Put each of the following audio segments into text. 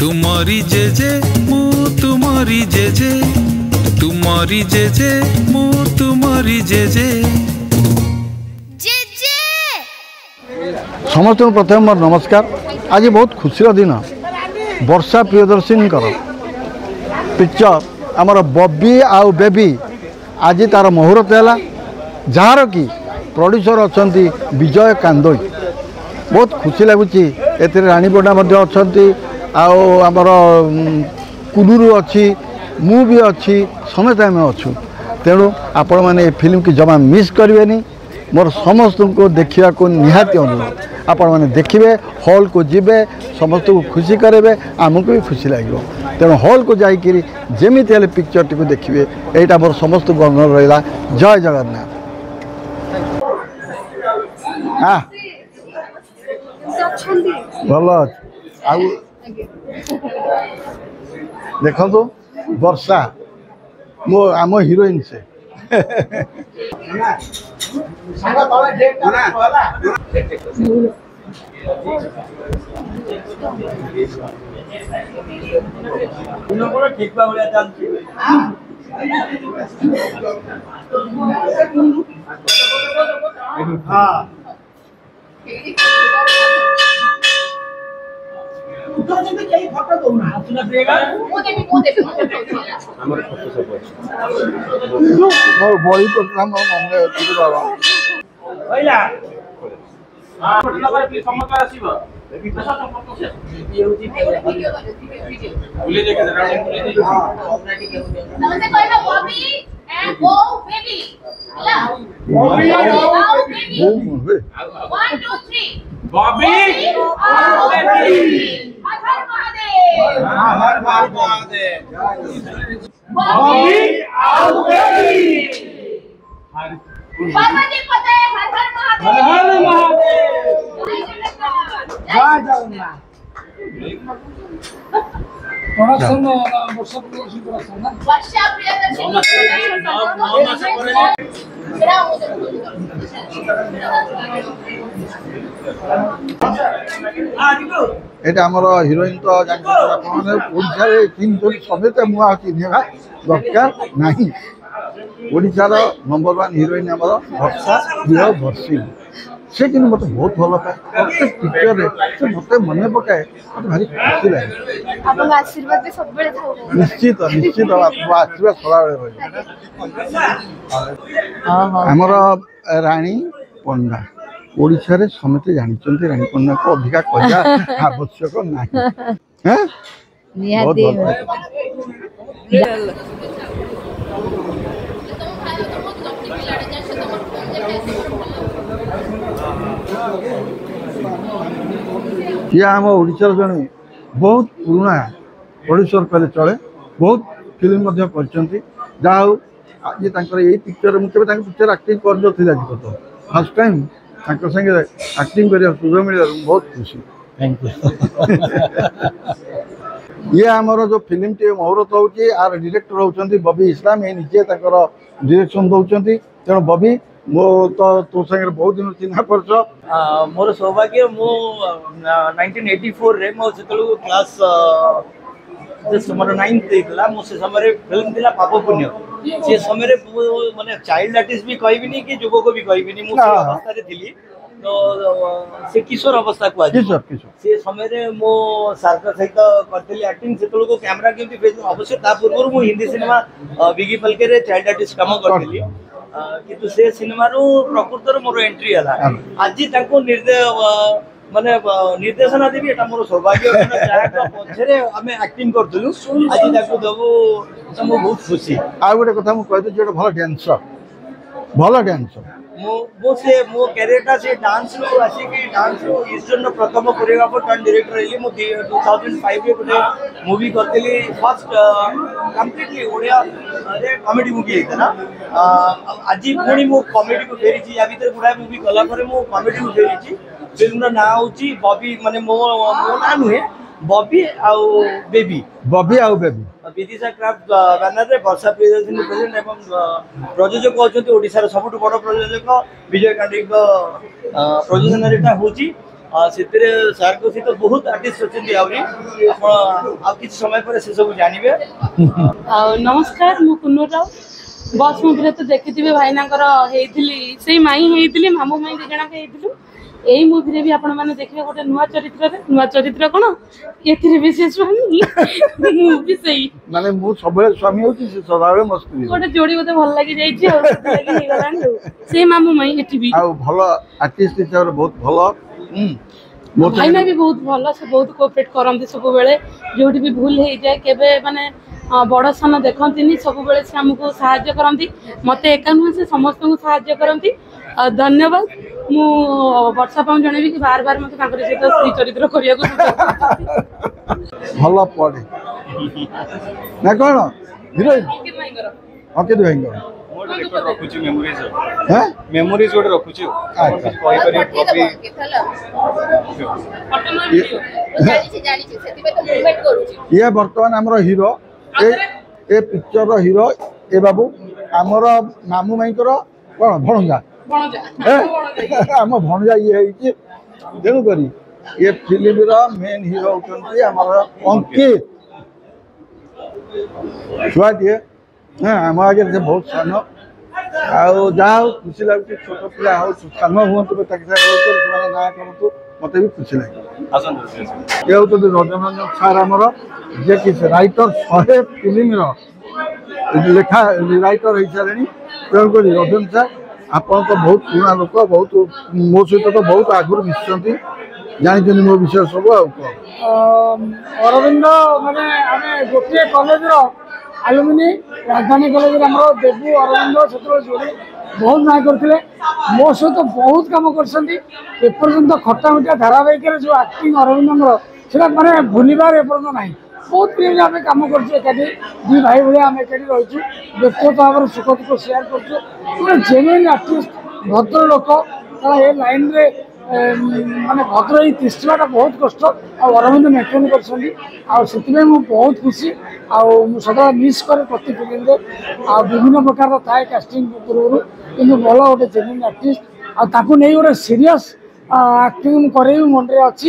तुमरी JJ मु तुमरी JJ तुमरी JJ मु तुमरी JJ समस्त प्रथम मोर नमस्कार। आज बहुत खुशी दिन वर्षा प्रियदर्शिनी पिक्चर आमर बॉबी आउ बेबी आज तार मुहूर्त है जार कि प्रोड्यूसर अच्छा विजय कांदोई। बहुत खुशी लगुच राणी पड़ा आमर कुलूरू अच्छी मु भी अच्छी समेत आम अच्छु। तेणु आपण मैंने फिल्म की जमा मिस करेंगे। मोर समस्त को देखा को निहाती अनुरोध। आपण मैंने देखिए हॉल को जीवे समस्त को खुशी करेंगे आमको भी खुशी लगे। तेणु हॉल को जाकि जमी पिक्चर टी देखिए यहाँ मोर समस्त को अनुरोध रहा। जय जगन्नाथ। हाँ भल देखो तो वर्षा मो आम हिरोइन से बड़ी प्रोग्राम बॉबी हर महादेव हर महादेव बॉबी आओ बेबी पार्वती पते हर महादेव हर महादेव जय जगन्नाथ। प्रोडक्शन वर्षा प्रियदर्शनी एटा आमर हिरोइन तो ओडिशा समेत मुआ चिन्हवा दरकार नहीं। ओडिशार नंबर 1 हिरोइन आमर वर्षा प्रियदर्शिनी। से कि मत बहुत भल पाए प्रत्येक पिक्चर से मत मन पकाए मत भारी खुशी लगे। आशीर्वाद निश्चित निश्चित आशीर्वाद सदा रही। आमर राणी पंडा ओडिशा रे समेत जानते राणी पंडा को अधिका कहना आवश्यक नहीं। बहुत भल ये आम ओडिशार जड़े बहुत पुराना प्रोड्यूसर कहले चले। बहुत फिल्म जहाँ आज ये पिक्चर मुझे पिक्चर एक्टिंग कर फर्स्ट टाइम संगे एक्टिंग कर सुযোগ मिल बहुत खुशी। Thank you. ये आमर जो फिल्म टी मुहूर्त होची आर डायरेक्टर होचंती बॉबी इस्लाम। ये निजे डायरेक्शन दौरान तेणु बॉबी मो तो तो संगे बहुत दिन चिन्हा परछ। मोर सौभाग्य मो 1984 रे मो से क्लास जस्ट मोर 9th देला मो से समय फिल्म दिला पाप पुण्य। से समय माने चाइल्ड आर्टिस्ट भी कहबिनी कि युवक भी कहबिनी मो अवस्था रे थिली तो से किशोर अवस्था को किशोर से समय रे मो सार्थ सहित करथली एक्टिंग से को कैमरा केमती फेस अवश्य ता पूर्व मो हिंदी सिनेमा बिगी पलके रे चाइल्ड आर्टिस्ट काम करथली किंतु से सिनेमा रो प्रकृतर मोर एंट्री हला। आज ताको माने निर्देशना देवी एटा मोर सौभाग्य जाहा पछरे हमें एक्टिंग करथलु आज ताको दबो हम बहुत खुशी। आ गोटे कथा मु कहतो जे भल डांसर मो से मो कैरेक्टर से डांस रो आसी कि डांस रो ईस्टर्न प्रथम कोरियोग्राफर टर्न डायरेक्टर एली मो 2005 रे गोटे मूवी करथली फर्स्ट कंप्लीटली ओडिया रे कॉमेडी मूवी हेतना। आज पुणी मो कॉमेडी को फेरी या भीतर गुडा मूवी कला करे मो कॉमेडी को फेरी। फिल्म रो ना होची बॉबी माने मो ना नुहे बॉबी आउ बेबी विदिशा क्राफ्ट बैनर रे वर्षा प्रियदर्शिनी प्रेजेंट एवं प्रयोजक होचंती ओडिसा रो सबटु बड़ प्रयोजक विजय कांडी को प्रोजेक्शन रे होची ସେଥିରେ ସାର୍ଙ୍କ ସହିତ ବହୁତ ଆର୍ଟିଷ୍ଟ ଅଛନ୍ତି ଆହୁରି ଆପଣ ଆଉ କିଛି ସମୟ ପରେ ସେ ସବୁ ଜାଣିବେ। ନମସ୍କାର ମୁଁ କୁନୁର ରାଉତ ବସ୍ ମୁଭିରେ ତ ଦେଖିଥିବେ ଭାଇନାଙ୍କର ହେଇଥିଲି ସେଇ ମାଇଁ ହେଇଥିଲି ମାମୁ ମାଇଁ ଦି ଜଣକ ହେଇଥିଲୁ। ଏଇ ମୁଭିରେ ବି ଆପଣ ମାନେ ଦେଖିବେ ଗୋଟେ ନୂଆ ଚରିତ୍ର କଣ ଏଥିରେ ବି ସେ ସ୍ୱାମୀ ମୁଁ ବି ସେଇ ମାନେ ମୁଁ ସବୁବେଳେ ସ୍ୱାମୀ ହଉଛି ସେ ସଦାବେଳେ ମୋ ସ୍ତ୍ରୀ ଗୋଟେ ଯୋଡ଼ି ମତେ ଭଲ ଲାଗି ଯାଇଛି ଆଉ ସେଥିଲାଗି ହେଇଗଲାଣି ଆଉ ସେଇ ମାମୁ ମାଇଁ ଏଠି ବି ଆଉ ଭଲ ଆର୍ଟିଷ୍ଟ ହିସାବରେ ବହୁତ ଭଲ। ଭାଇନା ବି ବହୁତ ଭଲ ସେ ବହୁତ କୋଅପରେଟ୍ କରନ୍ତି ସବୁବେଳେ ଯୋଉଠି ବି ଭୁଲ ହେଇଯାଏ କେବେ ମାନେ ବଡ଼ ସାନ ଦେଖନ୍ତିନି ସବୁବେଳେ ସେ ଆମକୁ ସାହାଯ୍ୟ କରନ୍ତି ମତେ ଏକା ନୁହେଁ ସେ ସମସ୍ତଙ୍କୁ ସାହାଯ୍ୟ କରନ୍ତି। ଧନ୍ୟବାଦ ମୁଁ ବର୍ଷା ପାଉଁ ଜଣେଇବି କି ବାର ମତେ ତାଙ୍କର ସହିତ ସ୍ତ୍ରୀ ଚରିତ୍ର କରିବାକୁ ଭଲ ପଡ଼େ ନା କଣ ହିରୋଇନ୍ ଅଙ୍କିତ ଭାଇଙ୍କର ରଖୁଛି ମେମୋରିଜ ଗୋଟେ ରଖୁଛି ଇଏ ବର୍ତ୍ତମାନ ଆମର ହିରୋ ଏ ପିକ୍ଚରର ହିରୋ ଏ ବାବୁ ଆମର ମାମୁ ମାଇଙ୍କର କଣ ଭଣଜା ଆମ ଭଣଜା ଇଏ ହେଇଛି ତେଣୁକରି ଏ ଫିଲ୍ମର ମେନ୍ ହିରୋ ହେଉଛନ୍ତି ଆମର ଅଙ୍କିତ ଛୁଆଟିଏ ଆମ ଆଗରେ ସେ ବହୁତ ସାନ ଆଉ ଯାହା ହଉ ଖୁସି ଲାଗୁଛି ଛୋଟ ପିଲା ହଉ ସାନ ହୁଅନ୍ତୁ ତାକୁ ସେମାନେ ନାଁ କରନ୍ତୁ ମତେ ବି ଖୁସି ଲାଗେ। ଏ ହେଉଛନ୍ତି ରଜନରଞ୍ଜନ ସାର୍ ଆମର ଯିଏକି ରାଇଟର 100 ଫିଲ୍ମର ଲେଖା ରାଇଟର ହେଇସାରିଲେଣି ତେଣୁକରି ରଜନ ସାର୍ ଆପଣ ତ ବହୁତ ପୁରୁଣା ଲୋକ ବହୁତ ମୋ ସହିତ ତ ବହୁତ ଆଗରୁ ମିଶିଛନ୍ତି ଜାଣିଛନ୍ତି ମୋ ବିଷୟ ସବୁ ଆଉ କ'ଣ ଅରବିନ୍ଦ ମାନେ ଆମେ ଗୋଟିଏ କଲେଜର ଆଲୁମିନି ରାଜଧାନୀ କଲେଜରେ ଆମର ଦେବୁ ଅରବିନ୍ଦ ସେତେବେଳେ ଯୋଡ଼ି ବହୁତ ନାଁ କରିଥିଲେ ମୋ ସହିତ ବହୁତ କାମ କରିଛନ୍ତି ଏପର୍ଯ୍ୟନ୍ତ ଖଟା ମିଠା ଧାରାବାହିକରେ ଯେଉଁ ଆକ୍ଟିଂ ଅରବିନ୍ଦଙ୍କର ସେଟା ମାନେ ଭୁଲିବାର ଏପର୍ଯ୍ୟନ୍ତ ନାହିଁ ବହୁତ ଫିଲ୍ମ ଆମେ କାମ କରୁଛୁ ଏକାଠି ଦୁଇ ଭାଇ ଭଳିଆ ଆମେ ଏକାଠି ରହିଛୁ ବ୍ୟକ୍ତିଗତ ଭାବରେ ସୁଖ ଦୁଃଖ ସେୟାର କରୁଛୁ ଗୋଟେ ଜେନ୍ୟୁଇନ୍ ଆର୍ଟିଷ୍ଟ ଭଦ୍ର ଲୋକ କାରଣ ଏ ଲାଇନ୍ରେ ମାନେ ଭଦ୍ର ଏଇ ତିଷ୍ଠିବାଟା ବହୁତ କଷ୍ଟ ଆଉ ଅରବିନ୍ଦ ମେଣ୍ଟେନ୍ କରିଛନ୍ତି ଆଉ ସେଥିପାଇଁ ମୁଁ ବହୁତ ଖୁସି ଆଉ ମୁଁ ସଦାବେଳେ ମିସ୍ କରେ ପ୍ରତି ଫିଲ୍ମରେ ଆଉ ବିଭିନ୍ନ ପ୍ରକାରର ଥାଏ କାଷ୍ଟିଂ ପୂର୍ବରୁ କିନ୍ତୁ ଭଲ ଗୋଟେ ଜେନ୍ୟୁଇନ୍ ଆର୍ଟିଷ୍ଟ ଆଉ ତାକୁ ନେଇ ଗୋଟେ ସିରିୟସ୍ ଆକ୍ଟିଂ ମୁଁ କରେଇବି ମନରେ ଅଛି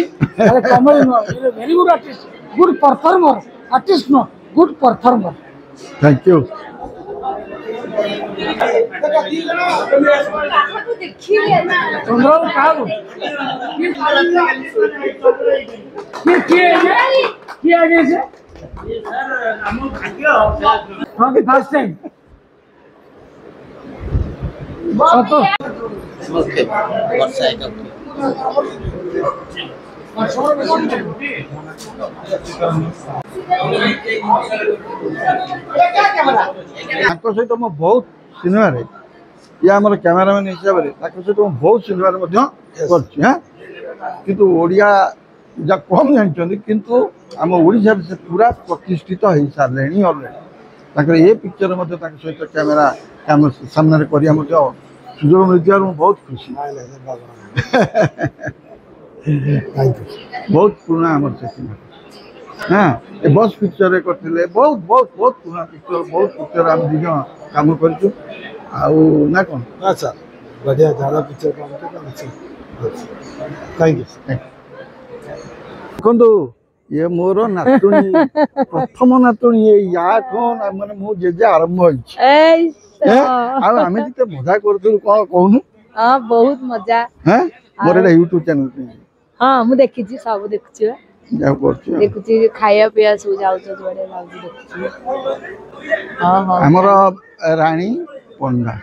କମେଡି ନୁହଁ very good artist good performer artist ନୁହଁ good performer thank you first time ତାଙ୍କ ସହିତ ମୁଁ ବହୁତ ସିନେମାରେ ଇଏ ଆମର କ୍ୟାମେରାମ୍ୟାନ୍ ହିସାବରେ ତାଙ୍କ ସହିତ ମୁଁ ବହୁତ ସିନେମାରେ ମଧ୍ୟ କରିଛି କିନ୍ତୁ ଓଡ଼ିଆ ଯା କମ୍ ଜାଣିଛନ୍ତି କିନ୍ତୁ ଆମ ଓଡ଼ିଶାରେ ସେ ପୁରା ପ୍ରତିଷ୍ଠିତ ହେଇସାରିଲେଣି ଅଲରେଡ଼ି ତାଙ୍କର ଏ ପିକ୍ଚର ମଧ୍ୟ ତାଙ୍କ ସହିତ କ୍ୟାମେରା ସାମ୍ନାରେ କରିବା ମଧ୍ୟ ସୁଯୋଗ ମିଳିଥିବାରୁ ମୁଁ ବହୁତ ଖୁସି ବହୁତ ପୁରୁଣା ଆମର ସେ ସିନେମା ଏ ବସ୍ ପିକ୍ଚରରେ କରିଥିଲେ ବହୁତ ବହୁତ ବହୁତ ପୁରୁଣା ପିକ୍ଚର ବହୁତ ପିକ୍ଚର ଆମେ ଦୁଇ ଜଣ କାମ କରିଛୁ ଆଉ ନା କ'ଣ ଆଚ୍ଛା ବଢ଼ିଆ ज़्यादा ପିକ୍ଚର କାମ ଥ୍ୟାଙ୍କ ୟୁ ଦେଖନ୍ତୁ ଇଏ ମୋର ନାତୁଣୀ ପ୍ରଥମ ନାତୁଣୀ ୟାଠୁ ମାନେ ମୁଁ ଜେଜେ ଆରମ୍ଭ ହେଇଛି ଆଉ ଆମେ ଯେତେ ମଜା କରୁଥିଲୁ କ'ଣ କହୁନୁ ବହୁତ ମଜା ମୋର ଏଇଟା ୟୁଟ୍ୟୁବ ଚ୍ୟାନେଲ ହଁ ମୁଁ ଦେଖିଛି ସବୁ ଦେଖୁଛି ଯାହା କରୁଛି ଦେଖୁଛି ଖାଇବା ପିଇବା ସବୁ ଯାଉଛ ଯୁଆଡେ ଯାଉଛି ଦେଖୁଛି ଆମର ରାଣୀ ପଣ୍ଡା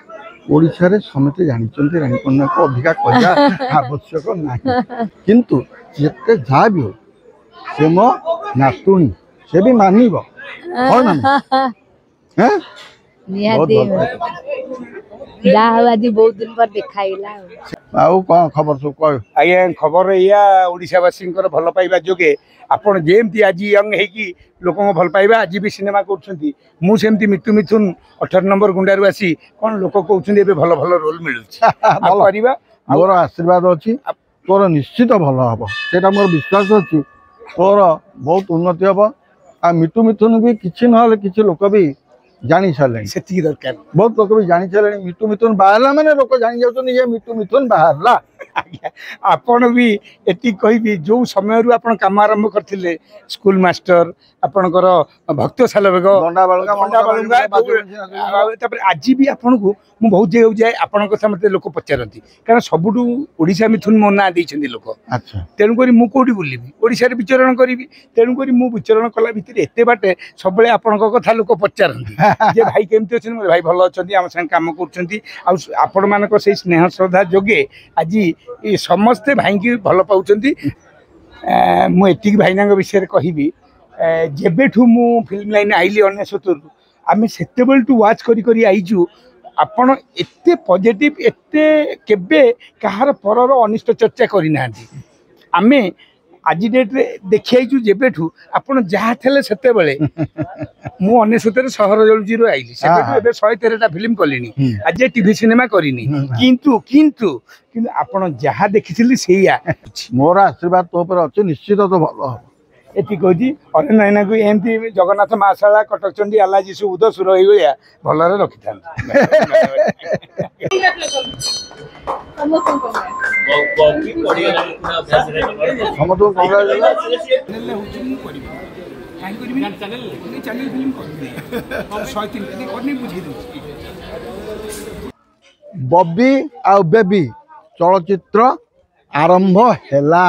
ଓଡ଼ିଶାରେ ସମସ୍ତେ ଜାଣିଛନ୍ତି ରାଣୀ ପଣ୍ଡାକୁ ଅଧିକା କହିବା ଆବଶ୍ୟକ ନାହିଁ କିନ୍ତୁ ଯେତେ ଯାହା ବି ହଉ ସେ ମୋ ନାତୁଣୀ ସେ ବି ମାନିବ ନିହାତି ଯାହା ହଉ ଆଜି ବହୁତ ଦିନ ପରେ ଦେଖା ହେଇଗଲା ଆଉ କ'ଣ ଖବର ସବୁ କହ ଆଜ୍ଞା ଖବର ଏଇଆ ଓଡ଼ିଶାବାସୀଙ୍କର ଭଲ ପାଇବା ଯୋଗେ ଆପଣ ଯେମିତି ଆଜି ୟଙ୍ଗ ହେଇକି ଲୋକଙ୍କ ଭଲ ପାଇବା ଆଜି ବି ସିନେମା କରୁଛନ୍ତି ମୁଁ ସେମିତି ମିଟୁ ମିଥୁନ 18 ନମ୍ବର ଗୁଣ୍ଡାରୁ ଆସି କ'ଣ ଲୋକ କହୁଛନ୍ତି ଏବେ ଭଲ ଭଲ ରୋଲ୍ ମିଳୁଛି କରିବା ମୋର ଆଶୀର୍ବାଦ ଅଛି ତୋର ନିଶ୍ଚିତ ଭଲ ହବ ସେଇଟା ମୋର ବିଶ୍ୱାସ ଅଛି ତୋର ବହୁତ ଉନ୍ନତି ହବ ଆଉ ମିଟୁ ମିଥୁନ ବି କିଛି ନହେଲେ କିଛି ଲୋକ ବି ଜାଣି ସାରିଲେଣି ସେତିକି ଦରକାର ବହୁତ ଲୋକ ବି ଜାଣି ସାରିଲେଣି ମିଟୁ ମିଥୁନ ବାହାରିଲା ମାନେ ଲୋକ ଜାଣି ଯାଉଛନ୍ତି ଇଏ ମିଟୁ ମିଥୁନ ବାହାରିଲା आज्ञा आपण भी एति कहबी जो समय आपण काम आरंभ करथिले स्कूल मास्टर आपणकर भक्तशाल बेग आज भी आपन को मु बहुत जगह जाए आपण कथा मते लोक पचारती कारण सबुठू ओडिशा मिथुन मो ना दैछन्ती लोक अच्छा तेणु करी मु कोडी बुलिबी ओडिशा रे विचरण करिवि तेणु करी मु विचरण कला भितर एते बाटे सबले आपण कथा लोक पचारती जे भाई केमती अछन भाई भलो अछन्ती हम संग काम करछन्ती आ आपण मानक से स्नेह श्रद्धा जोगे आज ये समस्ते भाई की भल पाउछन्ती मु एतिक भाईना विषय कहबी जेबेठू मु फिल्म लाइन आइली 19 आमे सेते बेल टू वाच करी करी आइजु आपण एते पॉजिटिव एते केबे कहार परर अनिष्ट चर्चा करी नांती आमे आज डेट रे देखि आइजु जेबेठू आपण जहा थले सेते बेले मु 19 रे शहर जलजीरो आइली सेबेठू एबे 113 टा फिल्म कलिनी आज टीवी सिनेमा करिनी किंतु किंतु किंतु आपण जहा देखिथिली सेया मोर आशीर्वाद तो पर अछि निश्चित तो भलो एति कहती अरे नैना को एमती जगन्नाथ महाशाला कटकचंडी आलाजी सुबुध सुर भाया भलरे रखी था बॉबी आ बेबी चलचित्र आरंभ हैला।